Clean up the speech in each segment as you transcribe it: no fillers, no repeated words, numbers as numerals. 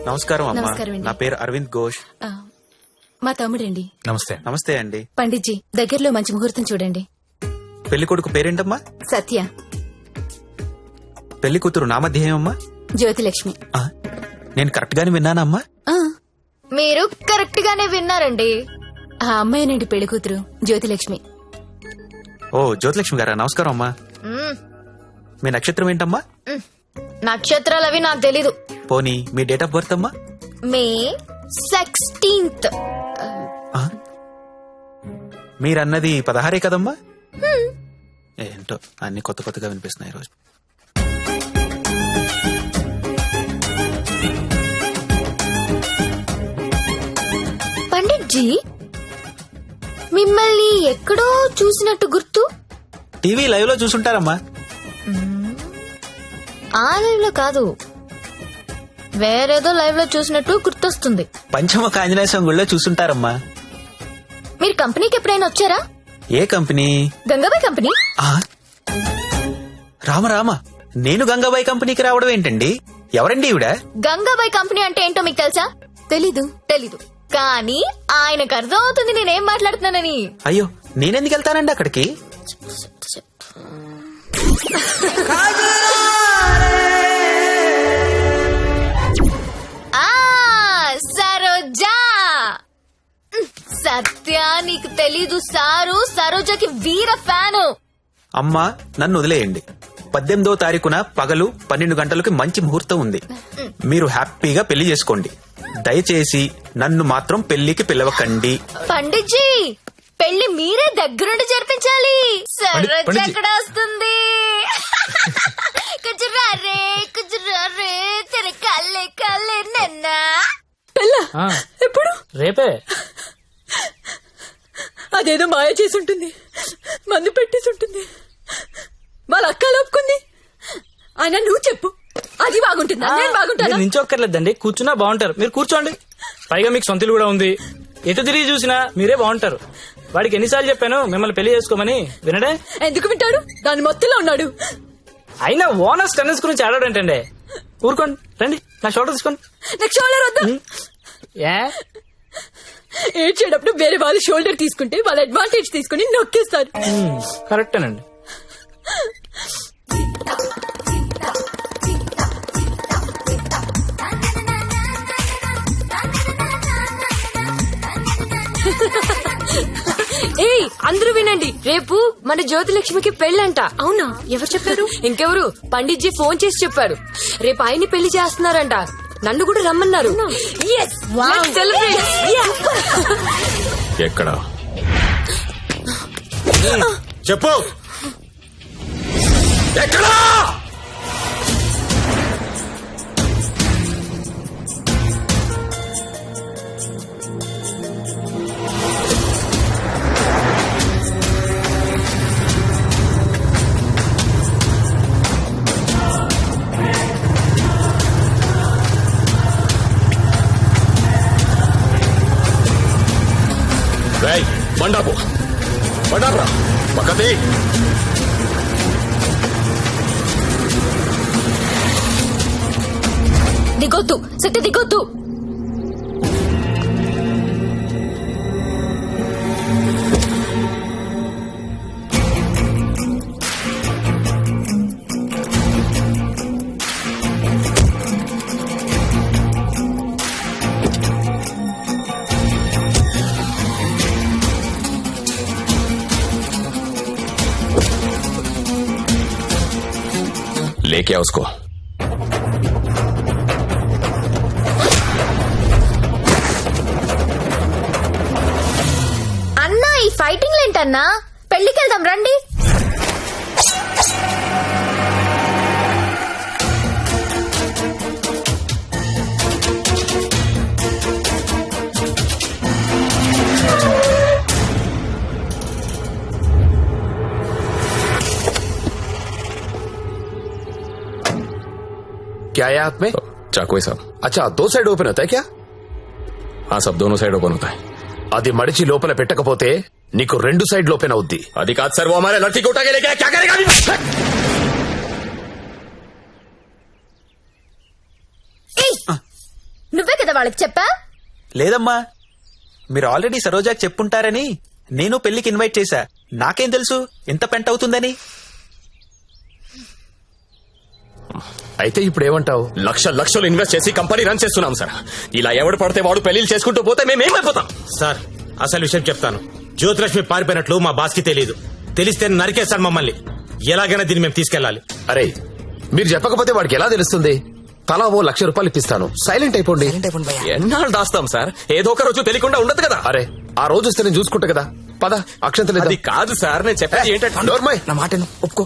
నమస్కారం అమ్మా. నమస్కారం అండి. నా పేరు అరవింద్ ఘోష్. మా తమ్ముడండి. నమస్తే. నమస్తే అండి. పండిట్జీ దగ్గరలో మంచి ముహూర్తం చూడండి. పెళ్లి కొడుకు పేరేంటమ్మా? సత్య. పెళ్లి కూతురు నామధ్యేయమ్మా? జ్యోతిలక్ష్మి. నేను కరెక్ట్ గానే విన్నానమ్మా? మీరు కరెక్ట్ గానే విన్నారండి. ఆ అమ్మాయినండి పెళ్లి కూతురు జ్యోతిలక్ష్మి. ఓ జ్యోతిలక్ష్మి గారా, నమస్కారం అమ్మా. మీ నక్షత్రం ఏంటమ్మా? నక్షత్రాలు అవి నాకు తెలీదు. పోనీ మీ డేట్ ఆఫ్ బర్త్ అమ్మా? మే 16th. మీరన్నది 16 కదమ్మా? ఏంటో అన్ని కొత్త కొత్తగా వినిపిస్తున్నాయి ఈరోజు. పండిట్జీ మిమ్మల్ని ఎక్కడో చూసినట్టు గుర్తు. టీవీ లైవ్ లో చూసుంటారమ్మా. ఆ లైవ్ లో కాదు, వేరేదో లైవ్ లో చూసినట్టు గుర్తొస్తుంది. పంచముఖ ఆంజనేయ స్వామి గుళ్ళో చూసుంటారమ్మా. మీరు కంపెనీకి ఎప్పుడైనా వచ్చారా? ఏ కంపెనీ? గంగాబాయ్ కంపెనీ. రామ రామ, నేను గంగాబాయి కంపెనీకి రావడం ఏంటండి? ఎవరండి ఈవిడ? గంగాబాయ్ కంపెనీ అంటే ఏంటో మీకు తెలుసా? తెలీదు. తెలీదు, కానీ ఆయనకు అర్థం అవుతుంది నేనేం మాట్లాడుతున్నానని. అయ్యో, నేనెందుకు వెళ్తానండి అక్కడికి? సరోజా. సత్య, నీకు తెలీదు, సారు సరోజకి వీర ఫ్యాను. అమ్మా, నన్ను వదిలేయండి. 18వ తారీఖున పగలు 12 గంటలకు మంచి ముహూర్తం ఉంది. మీరు హ్యాపీగా పెళ్లి చేసుకోండి. దయచేసి నన్ను మాత్రం పెళ్లికి పిలవకండి. పండిట్జీ, పెళ్లి మీరే దగ్గరుండి జరిపించాలి. సరోజ ఎక్కడ వస్తుంది? కుజురారే కుజురారే తెర కల్లే కల్లే నన్న. ఎప్పుడు? రేపే. అదేదో మాయ చేసి ఉంటుంది, మందు పెట్టేసి ఉంటుంది. వాళ్ళ అక్క లోపుకుంది. ఆయన నువ్వు చెప్పు, అది బాగుంటుందా నేను బాగుంటాను? నించొక్కర్లేదండి, కూర్చున్నా బాగుంటారు. మీరు కూర్చోండి. పైగా మీకు సొంతలు కూడా ఉంది. ఎటు తిరిగి చూసినా మీరే బాగుంటారు. వాడికి ఎన్నిసార్లు చెప్పాను మిమ్మల్ని పెళ్లి చేసుకోమని, వినడే? ఎందుకు వింటాడు? దాని మొత్తంలో ఉన్నాడు. అయినా ఓనర్స్ టెన్నిస్ గురించి ఆడాడంటండి. ఊరుకోండి, రండి నా షోల్డర్ తీసుకోండి. నాకు షోల్డర్ వద్దా? ఏడ్చేటప్పుడు వేరే వాళ్ళ షోల్డర్ తీసుకుంటే వాళ్ళ అడ్వాంటేజ్ తీసుకుని నొక్కేస్తారు. కరెక్టేనండి. ఏయ్, అందరూ వినండి, రేపు మన జ్యోతిలక్ష్మికి పెళ్ళంట. అవునా? ఎవరు చెప్పారు? ఇంకెవరు, పండిట్జీ ఫోన్ చేసి చెప్పారు. రేపు ఆయన్ని పెళ్లి చేస్తున్నారంట. నన్ను కూడా రమ్మన్నారు. ఎక్కడ చెప్పు, ఎక్కడా? బండాపు బండాపురా పక్కతే. దిగొద్దు సత్య, దిగొద్దు. लेके आओ उसको. అన్నా, ఈ ఫైటింగ్ ఏంటన్నా? పెళ్లికి వెళ్దాం రండి. क्या है हाथ में? चाकू है साहब. अच्छा, 2 साइड ओपन होता है क्या? हाँ साहब, दोनों साइड ओपन होता है. అది మడిచి లోపల పెట్టకపోతే నీకు 2 సైడ్ ఓపెన్ అవుద్ది. అది కాదు సార్, वो हमारे लड़की को उठा के लेके क्या करेगा? వాళ్ళకి చెప్పా? లేదమ్మా, మీరు ఆల్రెడీ సరోజాకి చెప్పుంటారని నేను పెళ్లికి ఇన్వైట్ చేశా. నాకేం తెలుసు ఇంత పెంట అవుతుందని. అయితే ఇప్పుడు ఏమంటావు? లక్షలు ఇన్వెస్ట్ చేసి కంపెనీ రన్ చేస్తున్నాం సార్. ఇలా ఎవడు పడితే వాడు పెళ్లిళ్ళు చేసుకుంటూ పోతే మేమేమైపోతాం? సార్ అసలు విషయం చెప్తాను. జ్యోతిలక్ష్మి పారిపోయినట్లు మా బాస్ కి తెలియదు. తెలిస్తే నరికేస్తాడు మమ్మల్ని. ఎలాగైనా దీన్ని మేము తీసుకెళ్లాలి. అరే మీరు చెప్పకపోతే వాడికి ఎలా తెలుస్తుంది? తలా ఓ ₹1,00,000 ఇప్పిస్తాను, సైలెంట్ అయిపోండి. ఎన్నాళ్ళు దాస్తాం సార్? ఏదో ఒక రోజు తెలియకుండా ఉండదు కదా. అరే ఆ రోజు వస్తే నేను చూసుకుంటా కదా. పద అక్షంతలు. అది కాదు సార్, నేను చెప్పేది ఏంటంటే నోర్మయ్, నా మాట ఒప్పుకో.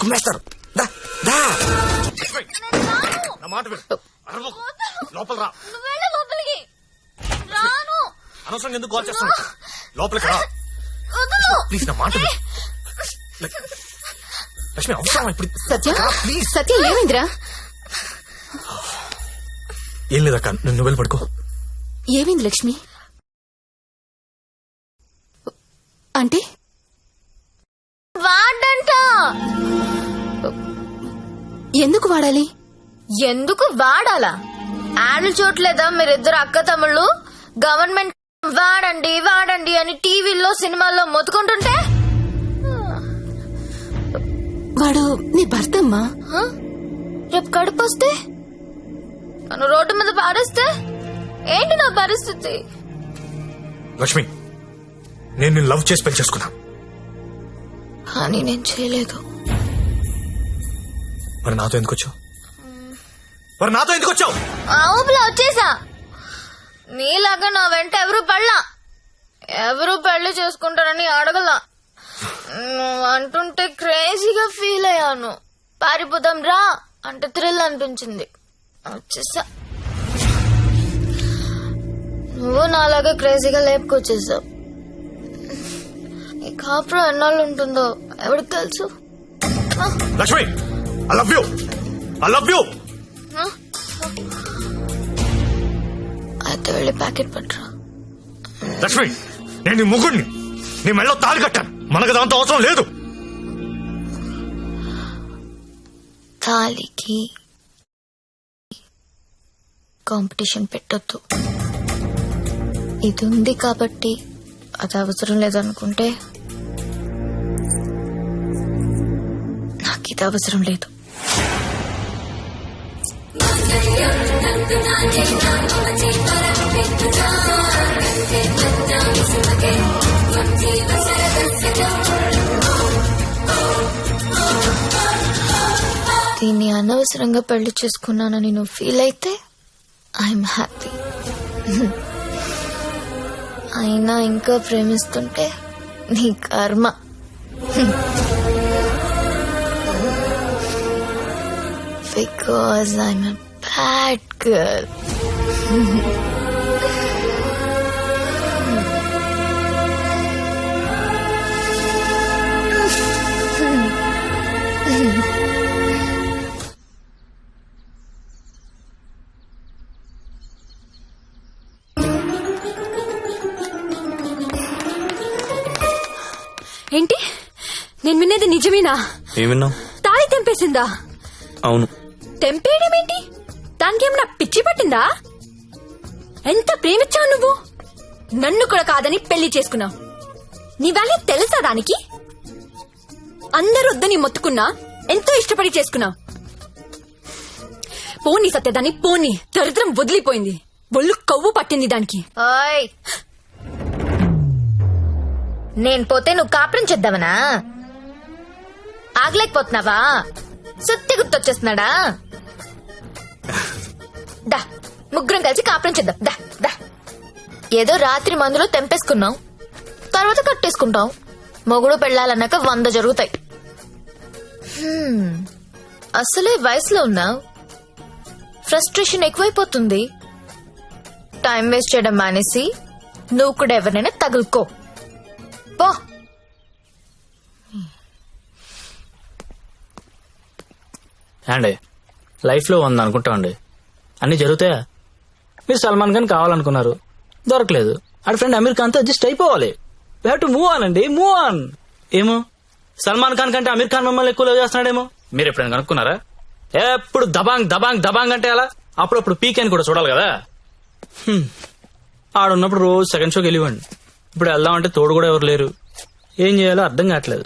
కుమ్మేస్తారు. దా, దా. లోపల రా. నువ్వు వెళ్ళు లోపలికి. రాను. అనవసరంగా ఎందుకు కాల్ చేస్తాను? లోపలికి రా వదలు. ప్లీజ్. నా మాట లక్ష్మి అవసరం ఇప్పుడు. సత్య ఏమైందిరా? ఏం లేదక్క, నువ్వు వెళ్ళి పడుకో. ఏమైంది లక్ష్మి? అంటే వాడంట. ఎందుకు వాడాలి? ఎందుకు వాడాలా? యాడ్లు చూడలేదా మీరిద్దరు అక్క తమ్ముళ్ళు? గవర్నమెంట్ వాడండి వాడండి అని టీవీల్లో సినిమాల్లో మొత్తుకుంటుంటే. వాడు నీ భర్త అమ్మా. రేపు కడుపు వస్తే నన్ను రోడ్డు మీద పారేస్తే ఏంటి నా పరిస్థితి? లక్ష్మి, నేను నిన్ను లవ్ చేసి పెళ్లి చేసుకున్నా. కానీ నేను చేయలేదు. మరి నాతో ఎందుకు వచ్చావు? ఆ ఊపిలో వచ్చేసా. నీలాగా నా వెంట ఎవరు పెళ్లి చేసుకుంటారని అడగలా. నువ్వు అంటుంటే క్రేజీగా ఫీల్ అయ్యాను. పారిపోదాం రా అంటే థ్రిల్ అనిపించింది, వచ్చేసా. నువ్వు నాలాగా క్రేజీగా లేపుకొచ్చేసావు. ఈ కాపురం ఎన్నాళ్ళు ఉంటుందో ఎవరికి తెలుసు? Lakshmi, I love you. అయితే వెళ్ళి ప్యాకెట్ పట్టరా. లక్ష్మి, నేను నీ ముగ్గుడిని. నీ మెళ్ళో తాళి కట్టాను. మనకు దాంతో అవసరం లేదు. తాళికి కాంపిటీషన్ పెట్టొద్దు. ఇది ఉంది కాబట్టి అది అవసరం లేదనుకుంటే నాకు ఇది అవసరం లేదు. దీన్ని అనవసరంగా పెళ్లి చేసుకున్నానని నువ్వు ఫీల్ అయితే ఐఎమ్ హ్యాపీ. అయినా ఇంకా ప్రేమిస్తుంటే నీ కర్మ. Because I'm a bad girl. ఏంటి నేను వినేది నిజమేనా? ఏమిన్నావు? తాళి తెంపేసిందా? అవును. తెంపేయడం ఏంటి? దానికేమన్నా పిచ్చి పట్టిందా? ఎంత ప్రేమించావు నువ్వు? నన్ను కూడా కాదని పెళ్లి చేసుకున్నావు. నీ వాల్యూ తెలుసా దానికి? అందరూ వద్దని మొత్తుకున్నా ఎంతో ఇష్టపడి చేసుకున్నావు. పోనీ సత్యదాన్ని పోనీ. దరిద్రం వదిలిపోయింది. ఒళ్ళు కొవ్వు పట్టింది దానికి. ఓయ్, నేను పోతే నువ్వు కాపురం చేద్దామనా? ఆగలేకపోతున్నావా? సుత్తి గుర్తొచ్చేస్తున్నాడా? దా, ముగ్గురం కలిసి కాపురం చేద్దాం. దా దా. ఏదో రాత్రి మందులో తెంపేసుకున్నావు, తర్వాత కట్టేసుకుంటాం. మొగుడు పెళ్ళాలన్నాక 100 జరుగుతాయి. అసలే వయసులో ఉన్నావు, ఫ్రస్ట్రేషన్ ఎక్కువైపోతుంది. టైం వేస్ట్ చేయడం మానేసి నువ్వు కూడా ఎవరినైనా తగులుకో పో. అండి లైఫ్ లో ఉంది అనుకుంటామండి, అన్ని జరుగుతాయా? మీరు సల్మాన్ ఖాన్ కావాలనుకున్నారు, దొరకలేదు. ఆడ ఫ్రెండ్ అమీర్ ఖాన్ తో అడ్జస్ట్ అయిపోవాలి. We have to move on అండి, మూవ్ ఆన్. ఏమో సల్మాన్ ఖాన్ కంటే అమీర్ ఖాన్ మమ్మల్ని ఎక్కువ లవ్ చేస్తున్నాడేమో. మీరు ఎప్పుడైనా కనుక్కున్నారా? ఎప్పుడు దబాంగ్ దబాంగ్ దబాంగ్ అంటే అలా. అప్పుడప్పుడు పీక్ అని కూడా చూడాలి కదా. ఆడున్నప్పుడు రోజు సెకండ్ షోకి వెళ్ళివ్వండి. ఇప్పుడు వెళ్దామంటే తోడు కూడా ఎవరు లేరు. ఏం చేయాలో అర్థం కావట్లేదు.